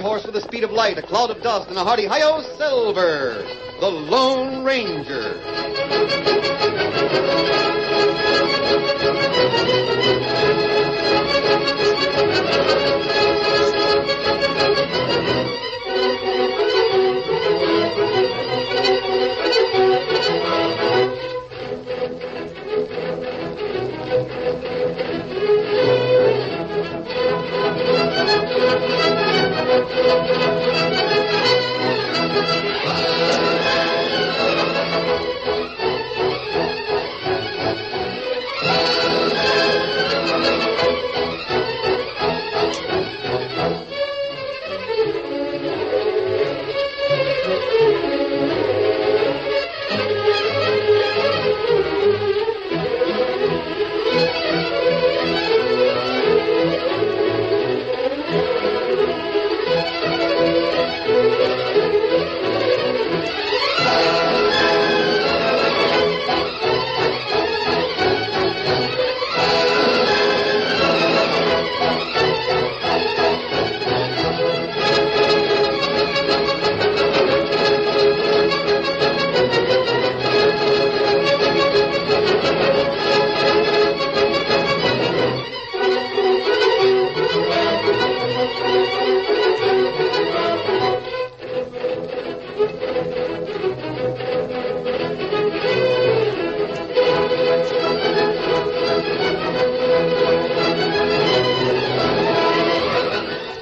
horse with the speed of light, a cloud of dust, and a hearty hi-yo, Silver, the Lone Ranger.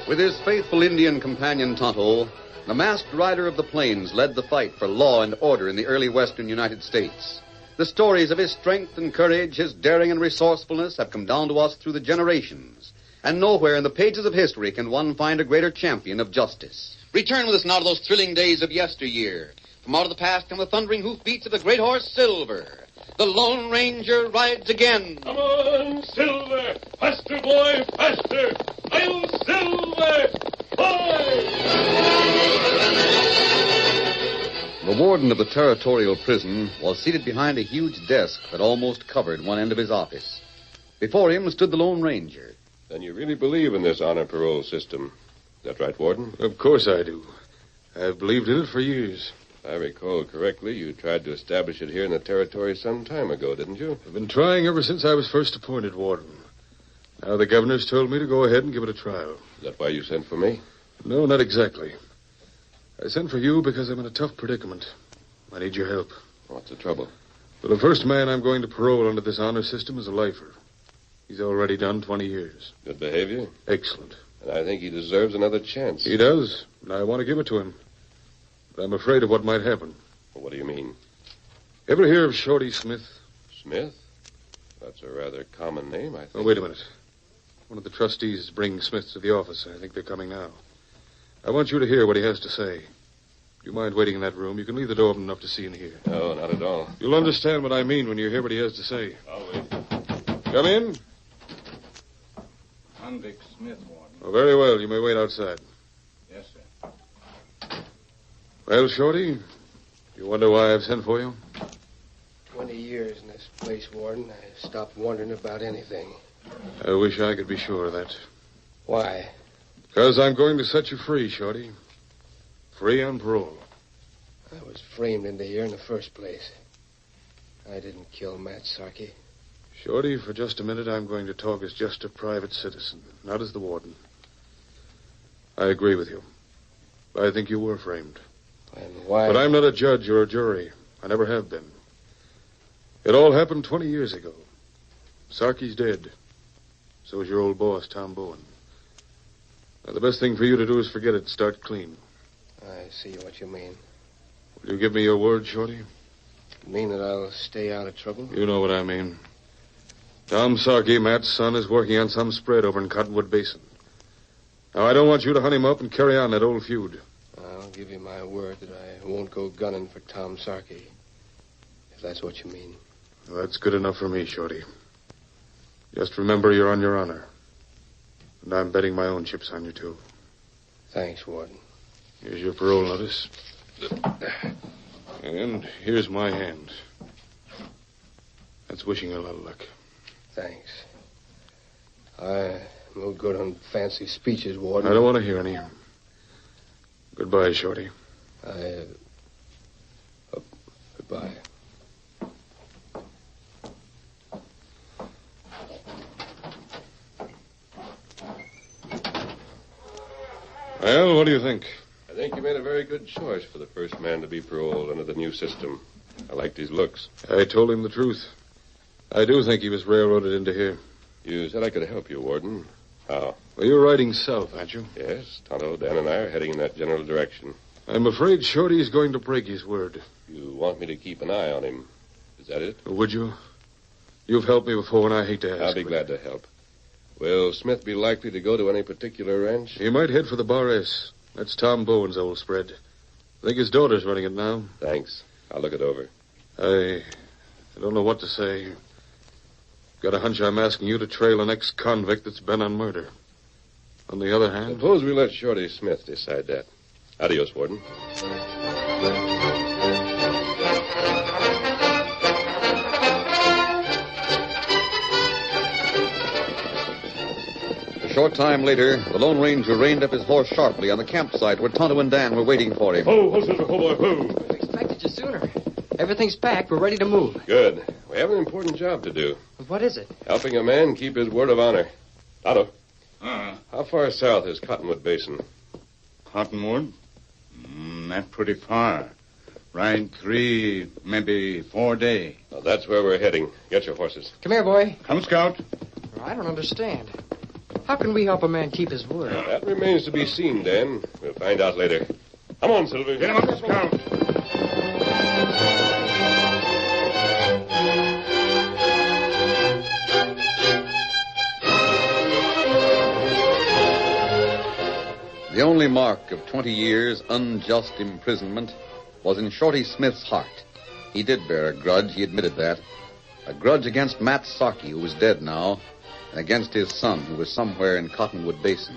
With his faithful Indian companion Tonto, the masked rider of the plains led the fight for law and order in the early western United States. The stories of his strength and courage, his daring and resourcefulness have come down to us through the generations. And nowhere in the pages of history can one find a greater champion of justice. Return with us now to those thrilling days of yesteryear. From out of the past come the thundering hoofbeats of the great horse Silver. The Lone Ranger rides again. Come on, Silver! Faster, boy, faster! I'm Silver! Boy! The warden of the territorial prison was seated behind a huge desk that almost covered one end of his office. Before him stood the Lone Ranger. Then you really believe in this honor parole system. Is that right, Warden? Of course I do. I've believed in it for years. If I recall correctly, you tried to establish it here in the territory some time ago, didn't you? I've been trying ever since I was first appointed warden. Now the governor's told me to go ahead and give it a trial. Is that why you sent for me? No, not exactly. I sent for you because I'm in a tough predicament. I need your help. What's the trouble? Well, the first man I'm going to parole under this honor system is a lifer. He's already done 20 years. Good behavior? Excellent. And I think he deserves another chance. He does, and I want to give it to him. But I'm afraid of what might happen. Well, what do you mean? Ever hear of Shorty Smith? Smith? That's a rather common name, I think. Oh, wait a minute. One of the trustees is bringing Smith to the office. I think they're coming now. I want you to hear what he has to say. Do you mind waiting in that room? You can leave the door open enough to see and hear. No, not at all. You'll understand what I mean when you hear what he has to say. I'll wait. Come in. Convict Smith, Warden. Oh, very well. You may wait outside. Yes, sir. Well, Shorty, you wonder why I've sent for you? 20 years in this place, Warden. I stopped wondering about anything. I wish I could be sure of that. Why? Because I'm going to set you free, Shorty. Free on parole. I was framed into here in the first place. I didn't kill Matt Sarkey. Shorty, for just a minute, I'm going to talk as just a private citizen, not as the warden. I agree with you. I think you were framed. And why? But I'm not a judge or a jury. I never have been. It all happened 20 years ago. Sarkey's dead. So is your old boss, Tom Bowen. Now, the best thing for you to do is forget it. Start clean. I see what you mean. Will you give me your word, Shorty? You mean that I'll stay out of trouble? You know what I mean. Tom Sarkey, Matt's son, is working on some spread over in Cottonwood Basin. Now, I don't want you to hunt him up and carry on that old feud. I'll give you my word that I won't go gunning for Tom Sarkey, if that's what you mean. Well, that's good enough for me, Shorty. Just remember you're on your honor. And I'm betting my own chips on you, too. Thanks, Warden. Here's your parole notice. And here's my hand. That's wishing you a lot of luck. Thanks. I'm no good on fancy speeches, Warden. I don't want to hear any. Goodbye, Shorty. Goodbye. Well, what do you think? I think you made a very good choice for the first man to be paroled under the new system. I liked his looks. I told him the truth. I do think he was railroaded into here. You said I could help you, Warden. How? Well, you're riding south, aren't you? Yes, Tonto, Dan, and I are heading in that general direction. I'm afraid Shorty's going to break his word. You want me to keep an eye on him. Is that it? Would you? You've helped me before, and I hate to ask. I'll be glad to help. Will Smith be likely to go to any particular ranch? He might head for the Bar S. That's Tom Bowen's old spread. I think his daughter's running it now. Thanks. I'll look it over. I don't know what to say. Got a hunch I'm asking you to trail an ex-convict that's bent on murder. On the other hand... Suppose we let Shorty Smith decide that. Adios, Warden. A short time later, the Lone Ranger reined up his horse sharply on the campsite where Tonto and Dan were waiting for him. Ho, ho, boy, ho. I expected you sooner. Everything's packed. We're ready to move. Good. We have an important job to do. What is it? Helping a man keep his word of honor. Tonto, Uh, how far south is Cottonwood Basin? Cottonwood? Not pretty far. Ride 3, maybe 4 days. Well, that's where we're heading. Get your horses. Come here, boy. Come, Scout. I don't understand. How can we help a man keep his word? That remains to be seen, Dan. We'll find out later. Come on, Silver. Get him up, Scout. The only mark of 20 years' unjust imprisonment was in Shorty Smith's heart. He did bear a grudge, he admitted that. A grudge against Matt Sarkey, who was dead now, and against his son, who was somewhere in Cottonwood Basin.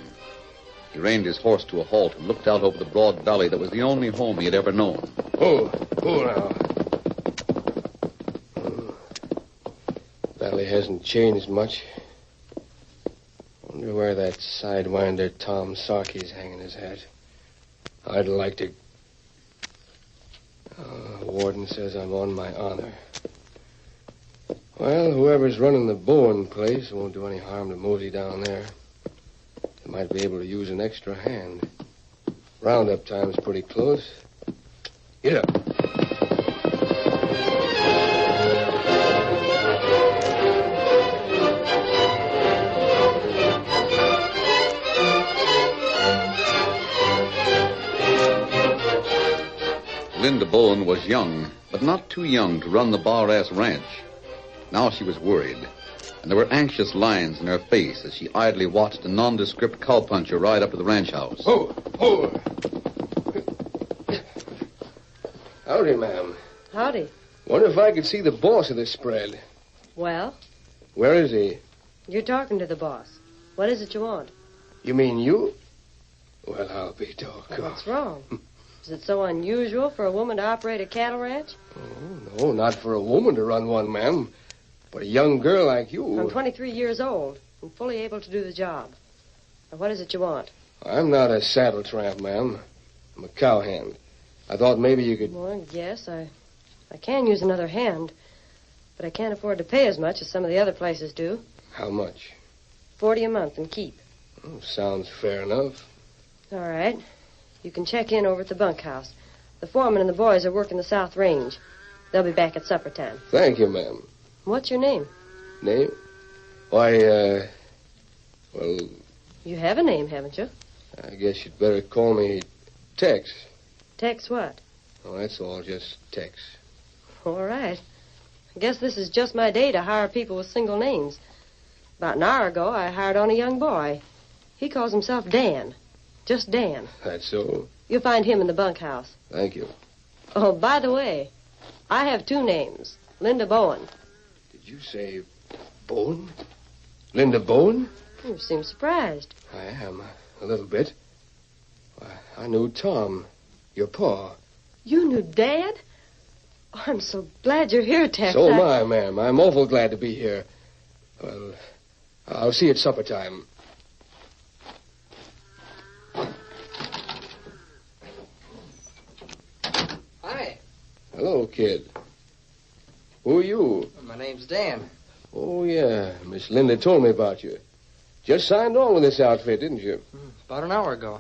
He reined his horse to a halt and looked out over the broad valley that was the only home he had ever known. Oh now. Valley hasn't changed much. Wonder where that sidewinder Tom Sarkey's hanging his hat. I'd like to... Warden says I'm on my honor. Well, whoever's running the Bowen place won't do any harm to Mosey down there. They might be able to use an extra hand. Roundup time's pretty close. Get up. Linda Bowen was young, but not too young to run the Bar S ranch. Now she was worried, and there were anxious lines in her face as she idly watched a nondescript cowpuncher ride up to the ranch house. Oh. Howdy, ma'am. Howdy. Wonder if I could see the boss of this spread. Well, Where is he? you're talking to the boss. What is it you want? You mean you? Well, I'll be doggone. What's wrong? Is it so unusual for a woman to operate a cattle ranch? Oh, no, not for a woman to run one, ma'am. But a young girl like you... I'm 23 years old and fully able to do the job. Now, what is it you want? I'm not a saddle tramp, ma'am. I'm a cowhand. I thought maybe you could... Well, yes, I can use another hand, but I can't afford to pay as much as some of the other places do. How much? $40 a month and keep. Oh, sounds fair enough. All right. You can check in over at the bunkhouse. The foreman and the boys are working the South Range. They'll be back at supper time. Thank you, ma'am. What's your name? Name? Why, well, You have a name, haven't you? I guess you'd better call me Tex. Tex what? Oh, that's all, just Tex. All right. I guess this is just my day to hire people with single names. About an hour ago, I hired on a young boy. He calls himself Dan. Just Dan. That's so. You'll find him in the bunkhouse. Thank you. Oh, by the way, I have two names. Linda Bowen. Did you say Bowen? Linda Bowen? You seem surprised. I am, a little bit. Why, I knew Tom, your pa. You knew Dad? Oh, I'm so glad you're here, Tex. So am I, ma'am. I'm awful glad to be here. Well, I'll see you at supper time. Hello, kid. Who are you? My name's Dan. Oh, yeah. Miss Linda told me about you. Just signed on with this outfit, didn't you? About an hour ago.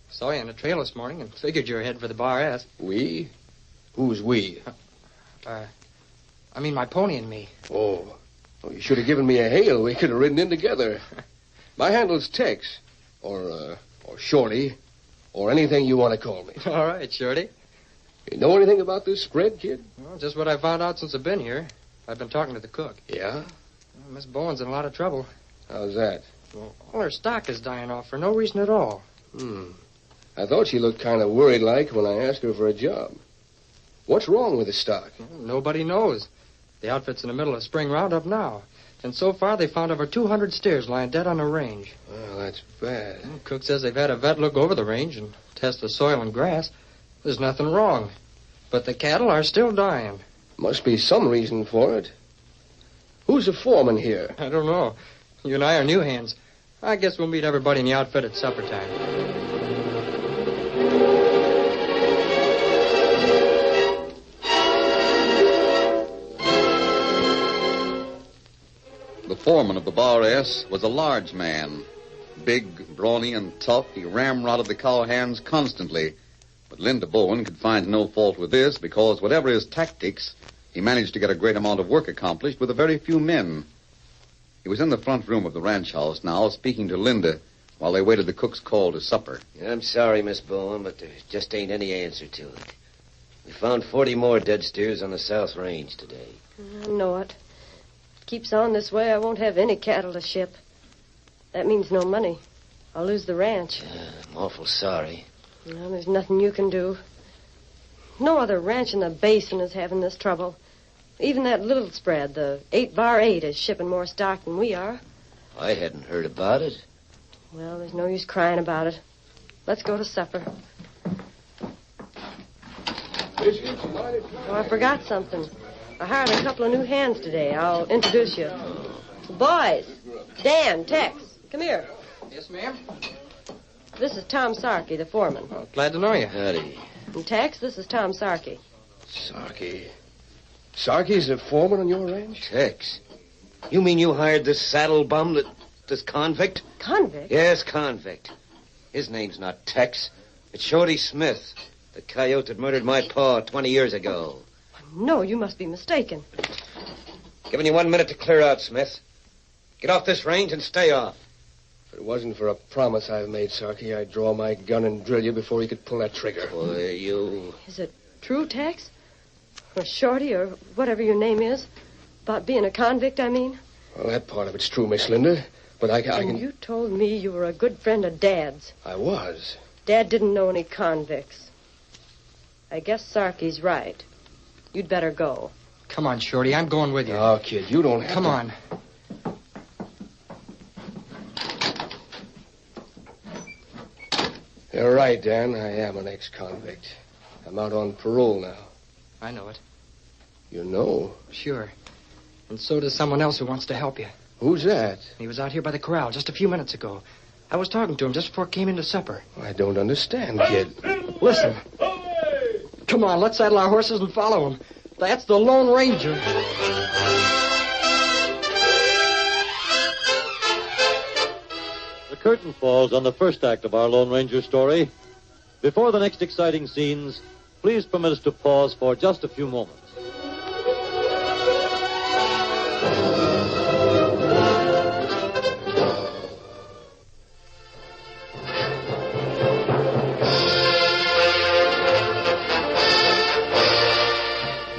Saw you on the trail this morning and figured you were headed for the Bar S. We? Who's we? I mean my pony and me. Oh, you should have given me a hail. We could have ridden in together. My handle's Tex. Or Shorty. Or anything you want to call me. All right, Shorty. You know anything about this spread, kid? Well, just what I found out since I've been here. I've been talking to the cook. Yeah? Well, Miss Bowen's in a lot of trouble. How's that? Well, all her stock is dying off for no reason at all. I thought she looked kind of worried-like when I asked her for a job. What's wrong with the stock? Well, nobody knows. The outfit's in the middle of spring roundup now. And so far, they found over 200 steers lying dead on the range. Well, that's bad. Well, Cook says they've had a vet look over the range and test the soil and grass. There's nothing wrong. But the cattle are still dying. Must be some reason for it. Who's the foreman here? I don't know. You and I are new hands. I guess we'll meet everybody in the outfit at supper time. The foreman of the Bar S was a large man. Big, brawny, and tough, he ramrodded the cowhands constantly. But Linda Bowen could find no fault with this because, whatever his tactics, he managed to get a great amount of work accomplished with a very few men. He was in the front room of the ranch house now, speaking to Linda while they waited the cook's call to supper. I'm sorry, Miss Bowen, but there just ain't any answer to it. We found 40 more dead steers on the South Range today. I know it. Keeps on this way, I won't have any cattle to ship. That means no money. I'll lose the ranch. I'm awful sorry. Well, there's nothing you can do. No other ranch in the basin is having this trouble. Even that little spread, the 8x8, is shipping more stock than we are. I hadn't heard about it. Well, there's no use crying about it. Let's go to supper. Oh, I forgot something. I hired a couple of new hands today. I'll introduce you. Boys, Dan, Tex, come here. Yes, ma'am? This is Tom Sarkey, the foreman. Oh, glad to know you. Howdy. And Tex, this is Tom Sarkey. Sarkey. Sarkey's the foreman on your ranch? Tex, you mean you hired this saddle bum, this convict? Convict? Yes, convict. His name's not Tex. It's Shorty Smith, the coyote that murdered my pa 20 years ago. No, you must be mistaken. Giving you 1 minute to clear out, Smith. Get off this range and stay off. If it wasn't for a promise I've made, Sarkey, I'd draw my gun and drill you before you could pull that trigger. Boy, you... Is it true, Tex? Or Shorty, or whatever your name is? About being a convict, I mean? Well, that part of it's true, Miss Linda. But I can... And you told me you were a good friend of Dad's. I was. Dad didn't know any convicts. I guess Sarkey's right. You'd better go. Come on, Shorty. I'm going with you. Oh, kid, you don't have Come to... on. You're right, Dan. I am an ex-convict. I'm out on parole now. I know it. You know? Sure. And so does someone else who wants to help you. Who's that? He was out here by the corral just a few minutes ago. I was talking to him just before I came into supper. I don't understand, kid. Listen. Come on, let's saddle our horses and follow him. That's the Lone Ranger. The curtain falls on the first act of our Lone Ranger story. Before the next exciting scenes, please permit us to pause for just a few moments.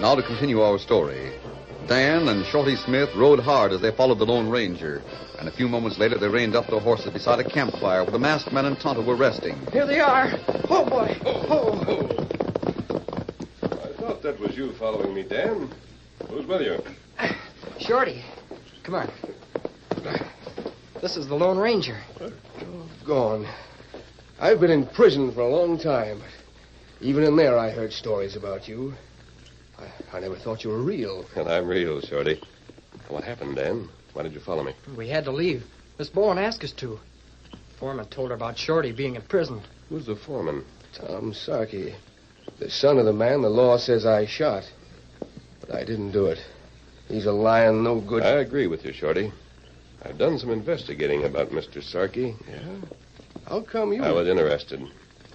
Now to continue our story. Dan and Shorty Smith rode hard as they followed the Lone Ranger. And a few moments later, they reined up their horses beside a campfire where the masked man and Tonto were resting. Here they are. Oh, boy. Oh. I thought that was you following me, Dan. Who's with you? Shorty, come on. This is the Lone Ranger. Gone. I've been in prison for a long time. Even in there, I heard stories about you. I never thought you were real. And I'm real, Shorty. What happened, Dan? Why did you follow me? We had to leave. Miss Bowen asked us to. Foreman told her about Shorty being in prison. Who's the foreman? Tom Sarkey. The son of the man the law says I shot. But I didn't do it. He's a lying, no good... I agree with you, Shorty. I've done some investigating about Mr. Sarkey. Yeah? How come you... I was interested.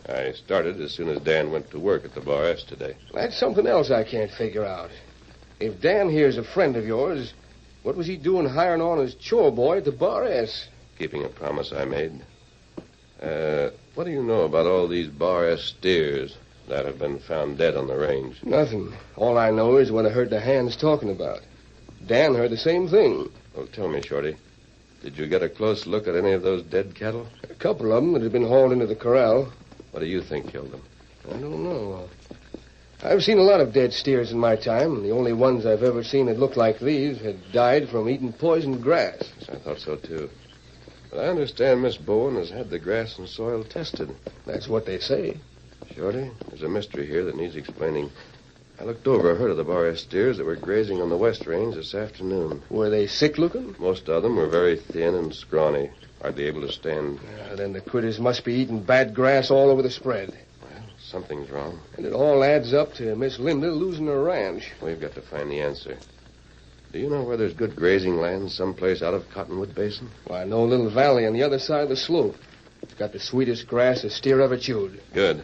I started as soon as Dan went to work at the Bar S today. That's something else I can't figure out. If Dan here's a friend of yours, what was he doing hiring on as chore boy at the Bar S? Keeping a promise I made. What do you know about all these Bar S steers that have been found dead on the range? Nothing. All I know is what I heard the hands talking about. Dan heard the same thing. Well, tell me, Shorty, did you get a close look at any of those dead cattle? A couple of them that had been hauled into the corral. What do you think killed them? I don't know. I've seen a lot of dead steers in my time, and the only ones I've ever seen that looked like these had died from eating poisoned grass. Yes, I thought so, too. But I understand Miss Bowen has had the grass and soil tested. That's what they say. Shorty, there's a mystery here that needs explaining. I looked over a herd of the Bar S steers that were grazing on the West Range this afternoon. Were they sick-looking? Most of them were very thin and scrawny, hardly able to stand. Then the critters must be eating bad grass all over the spread. Well, something's wrong. And it all adds up to Miss Linda losing her ranch. We've got to find the answer. Do you know where there's good grazing land someplace out of Cottonwood Basin? Well, I know a little valley on the other side of the slope. It's got the sweetest grass a steer ever chewed. Good.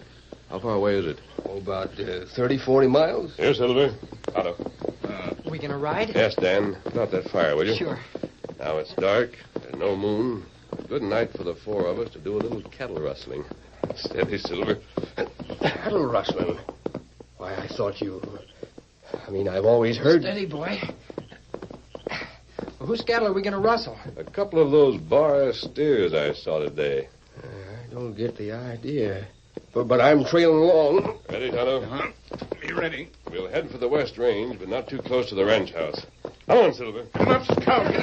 How far away is it? Oh, about 30, 40 miles. Here, Silver. Otto. We gonna ride? Yes, Dan. Put out that fire, will you? Sure. Now it's dark. There's no moon. A good night for the four of us to do a little cattle rustling. Steady, Silver. Cattle rustling? Why, I thought you... I've always heard... Steady, boy. Well, whose cattle are we gonna rustle? A couple of those Bar S steers I saw today. I don't get the idea. But I'm trailing along. Ready, Tonto? Be ready. We'll head for the West Range, but not too close to the ranch house. Come on, Silver. Come up, Scout.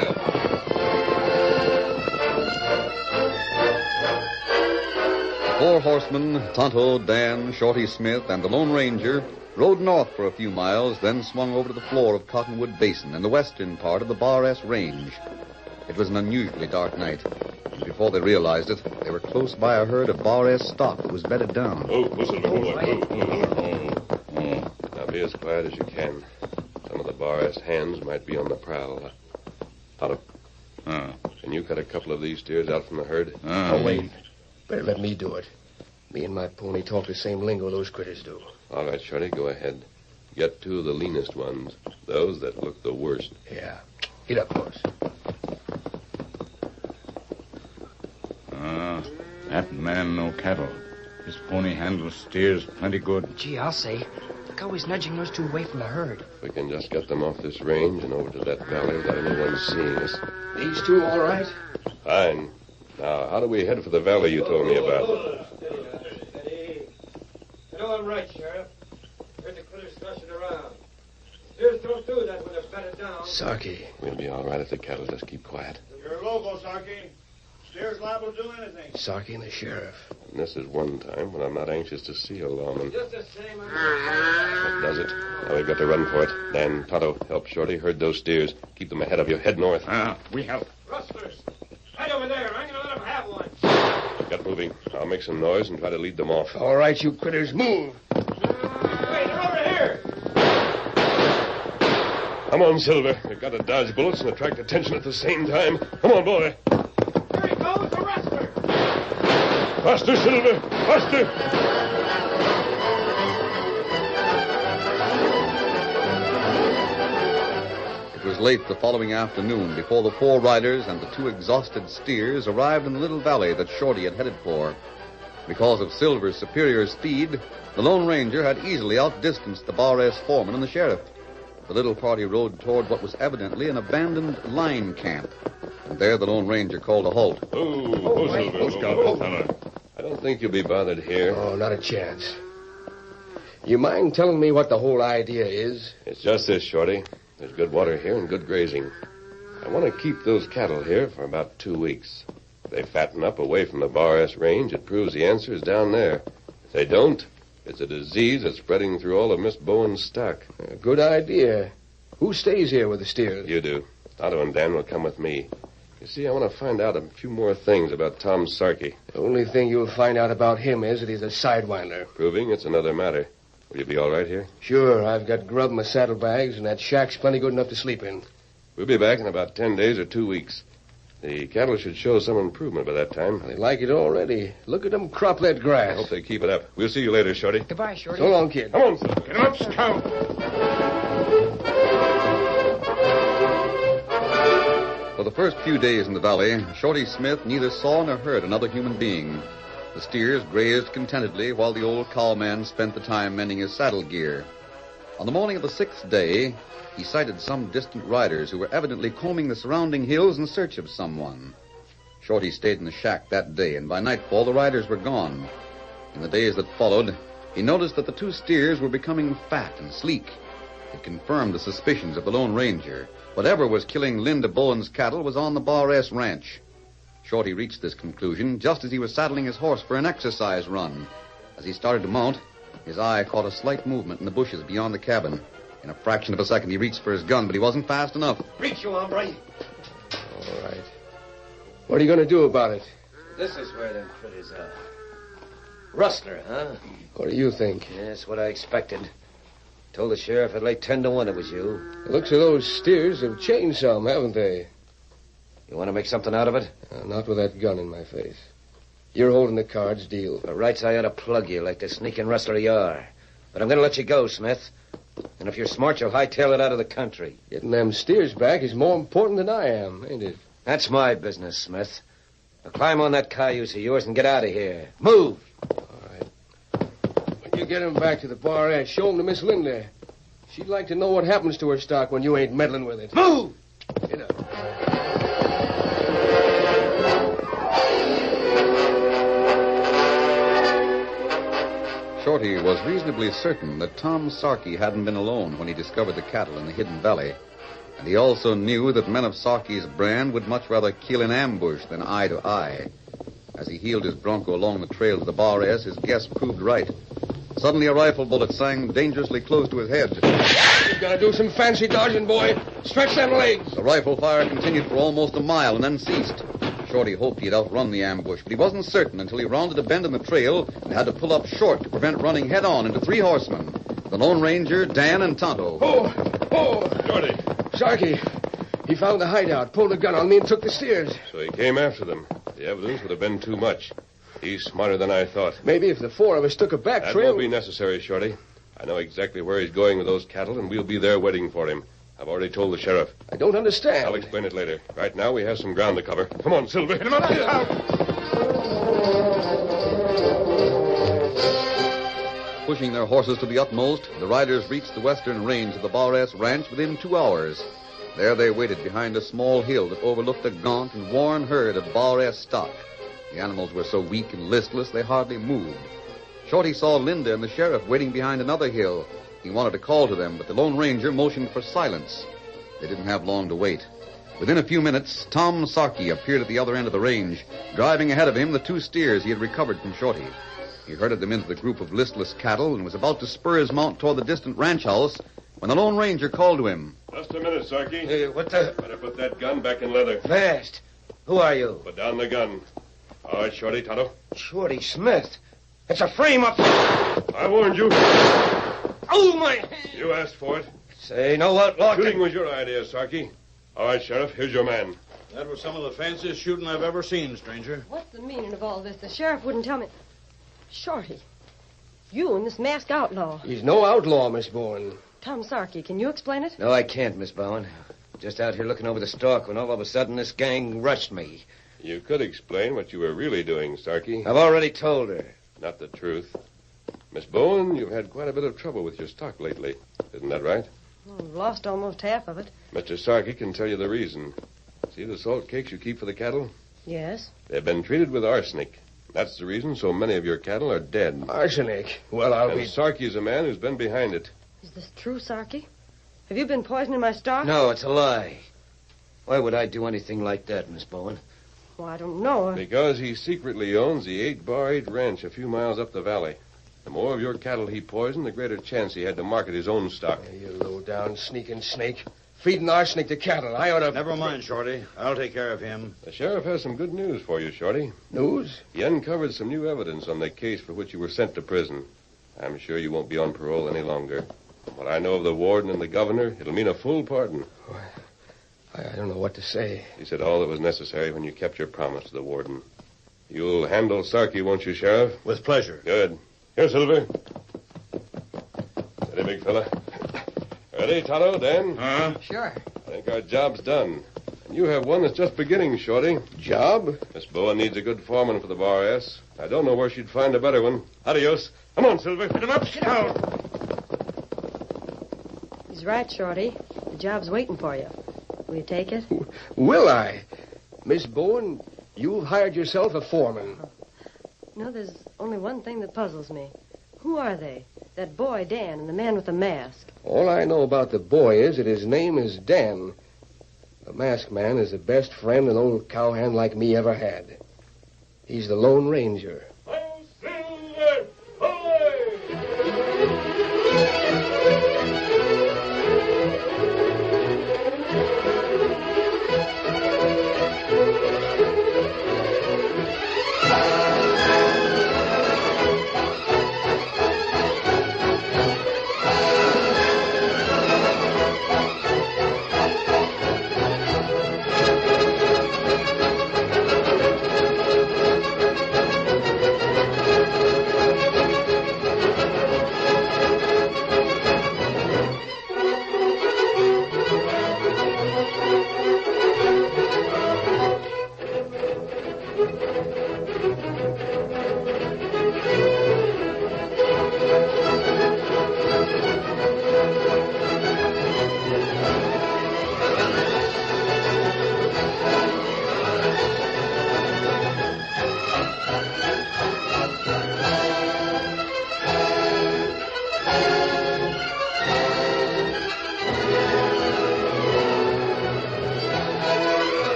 The four horsemen, Tonto, Dan, Shorty Smith, and the Lone Ranger, rode north for a few miles, then swung over to the floor of Cottonwood Basin in the western part of the Bar S Range. It was an unusually dark night. And before they realized it, they were close by a herd of Bar S stock that was bedded down. Oh, Silver. Now be as quiet as you can. Some of the Bar S hands might be on the prowl. Tonto. Can you cut a couple of these steers out from the herd? Wait. Better let me do it. Me and my pony talk the same lingo those critters do. All right, Shorty, go ahead. Get two of the leanest ones. Those that look the worst. Yeah. Get up, horse. That man no cattle. His pony handles steers plenty good. Gee, I'll say. Look how he's nudging those two away from the herd. If we can just get them off this range and over to that valley without anyone seeing us. These two all right? Fine. Now, how do we head for the valley you told me about? You know I'm right, Sheriff. Heard the critters thrashing around. Steers don't do that when they're bedded down. Sarky. We'll be all right if the cattle just keep quiet. You're a local, Sarky. Steers liable to do anything. Sarky and the sheriff. And this is one time when I'm not anxious to see a lawman. Just the same. That does it. Now we've got to run for it. Dan, Tonto, help Shorty. Herd those steers. Keep them ahead of you. Head north. We help. Rustlers. Right over there. I'm going to let them have one. Get moving. I'll make some noise and try to lead them off. All right, you critters, move. Hey, they're over here. Come on, Silver. We've got to dodge bullets and attract attention at the same time. Come on, boy. Here he goes, the rustler. Faster, Silver. Faster. It was late the following afternoon before the four riders and the two exhausted steers arrived in the little valley that Shorty had headed for. Because of Silver's superior speed, the Lone Ranger had easily outdistanced the Bar S foreman and the sheriff. The little party rode toward what was evidently an abandoned line camp. And there the Lone Ranger called a halt. Silver. I don't think you'll be bothered here. Oh, not a chance. You mind telling me what the whole idea is? It's just this, Shorty. There's good water here and good grazing. I want to keep those cattle here for about 2 weeks. If they fatten up away from the Bar S range, it proves the answer is down there. If they don't, it's a disease that's spreading through all of Miss Bowen's stock. Good idea. Who stays here with the steers? You do. Tonto and Dan will come with me. You see, I want to find out a few more things about Tom Sarkey. The only thing you'll find out about him is that he's a sidewinder. Proving it's another matter. Will you be all right here? Sure, I've got grub in my saddlebags, and that shack's plenty good enough to sleep in. We'll be back in about 10 days or 2 weeks. The cattle should show some improvement by that time. They like it already. Look at them crop that grass. I hope they keep it up. We'll see you later, Shorty. Goodbye, Shorty. So long, kid. Come on, son. Get up, Scout. For the first few days in the valley, Shorty Smith neither saw nor heard another human being. The steers grazed contentedly while the old cowman spent the time mending his saddle gear. On the morning of the 6th day, he sighted some distant riders who were evidently combing the surrounding hills in search of someone. Shorty stayed in the shack that day, and by nightfall the riders were gone. In the days that followed, he noticed that the 2 steers were becoming fat and sleek. It confirmed the suspicions of the Lone Ranger. Whatever was killing Linda Bowen's cattle was on the Bar S ranch. Shorty reached this conclusion just as he was saddling his horse for an exercise run. As he started to mount, his eye caught a slight movement in the bushes beyond the cabin. In a fraction of a second, he reached for his gun, but he wasn't fast enough. Reach, you hombre. All right. What are you going to do about it? This is where them critters are. Rustler, huh? What do you think? That's what I expected. Told the sheriff I'd lay 10 to 1 it was you. It looks as those steers have changed some, haven't they? You want to make something out of it? Not with that gun in my face. You're holding the cards, deal. The rights I ought to plug you like the sneaking rustler you are. But I'm going to let you go, Smith. And if you're smart, you'll hightail it out of the country. Getting them steers back is more important than I am, ain't it? That's my business, Smith. Now climb on that cayuse of yours and get out of here. Move! All right. When you get him back to the Bar S, show him to Miss Linda. She'd like to know what happens to her stock when you ain't meddling with it. Move! Get up. Shorty was reasonably certain that Tom Sarkey hadn't been alone when he discovered the cattle in the hidden valley. And he also knew that men of Sarkey's brand would much rather kill in ambush than eye to eye. As he heeled his bronco along the trail to the Bar S, his guess proved right. Suddenly, a rifle bullet sang dangerously close to his head. You gotta do some fancy dodging, boy. Stretch them legs. The rifle fire continued for almost a mile and then ceased. Shorty hoped he'd outrun the ambush, but he wasn't certain until he rounded a bend in the trail and had to pull up short to prevent running head-on into 3 horsemen. The Lone Ranger, Dan, and Tonto. Oh! Shorty. Sarkey, he found the hideout, pulled a gun on me, and took the steers. So he came after them. The evidence would have been too much. He's smarter than I thought. Maybe if the 4 of us took a back That trail... won't be necessary, Shorty. I know exactly where he's going with those cattle, and we'll be there waiting for him. I've already told the sheriff. I don't understand. I'll explain it later. Right now, we have some ground to cover. Come on, Silver. Hit him up. Pushing their horses to the utmost, the riders reached the western range of the Bar S ranch within 2 hours. There they waited behind a small hill that overlooked a gaunt and worn herd of Bar S stock. The animals were so weak and listless they hardly moved. Shorty saw Linda and the sheriff waiting behind another hill. He wanted to call to them, but the Lone Ranger motioned for silence. They didn't have long to wait. Within a few minutes, Tom Sarkey appeared at the other end of the range, driving ahead of him the 2 steers he had recovered from Shorty. He herded them into the group of listless cattle and was about to spur his mount toward the distant ranch house when the Lone Ranger called to him. Just a minute, Sarkey. Hey, what the... Better put that gun back in leather. Fast. Who are you? Put down the gun. All right, Shorty, Tonto. Shorty Smith. It's a frame-up. I warned you. Oh, my hand. You asked for it. Say, no outlaw... Shooting was your idea, Sarkey. All right, Sheriff, here's your man. That was some of the fanciest shooting I've ever seen, stranger. What's the meaning of all this? The sheriff wouldn't tell me. Shorty, you and this masked outlaw. He's no outlaw, Miss Bowen. Tom Sarkey, can you explain it? No, I can't, Miss Bowen. Just out here looking over the stalk when all of a sudden this gang rushed me. You could explain what you were really doing, Sarkey. I've already told her. Not the truth. Miss Bowen, you've had quite a bit of trouble with your stock lately. Isn't that right? I've lost almost half of it. Mr. Sarkey can tell you the reason. See the salt cakes you keep for the cattle? Yes. They've been treated with arsenic. That's the reason so many of your cattle are dead. Arsenic? Well, I'll And be... Sarkey's a man who's been behind it. Is this true, Sarkey? Have you been poisoning my stock? No, it's a lie. Why would I do anything like that, Miss Bowen? Well, I don't know. Because he secretly owns the 8-bar-8 ranch a few miles up the valley. The more of your cattle he poisoned, the greater chance he had to market his own stock. You low-down sneaking snake. Feeding arsenic to cattle. I ought to... Never mind, Shorty. I'll take care of him. The sheriff has some good news for you, Shorty. News? He uncovered some new evidence on the case for which you were sent to prison. I'm sure you won't be on parole any longer. From what I know of the warden and the governor, it'll mean a full pardon. I don't know what to say. You said all that was necessary when you kept your promise to the warden. You'll handle Sarky, won't you, Sheriff? With pleasure. Good. Here, Silver. Steady, big fella. Ready, Tonto, Dan? Sure. I think our job's done. And you have one that's just beginning, Shorty. Job? Miss Bowen needs a good foreman for the Bar S. I don't know where she'd find a better one. Adios. Come on, Silver. Hit him up. Get down. He's right, Shorty. The job's waiting for you. Will you take it? Will I? Miss Bowen, you've hired yourself a foreman. No, there's only one thing that puzzles me. Who are they? That boy, Dan, and the man with the mask. All I know about the boy is that his name is Dan. The masked man is the best friend an old cowhand like me ever had. He's the Lone Ranger. Silver! Away!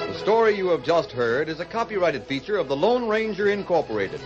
The story you have just heard is a copyrighted feature of the Lone Ranger Incorporated.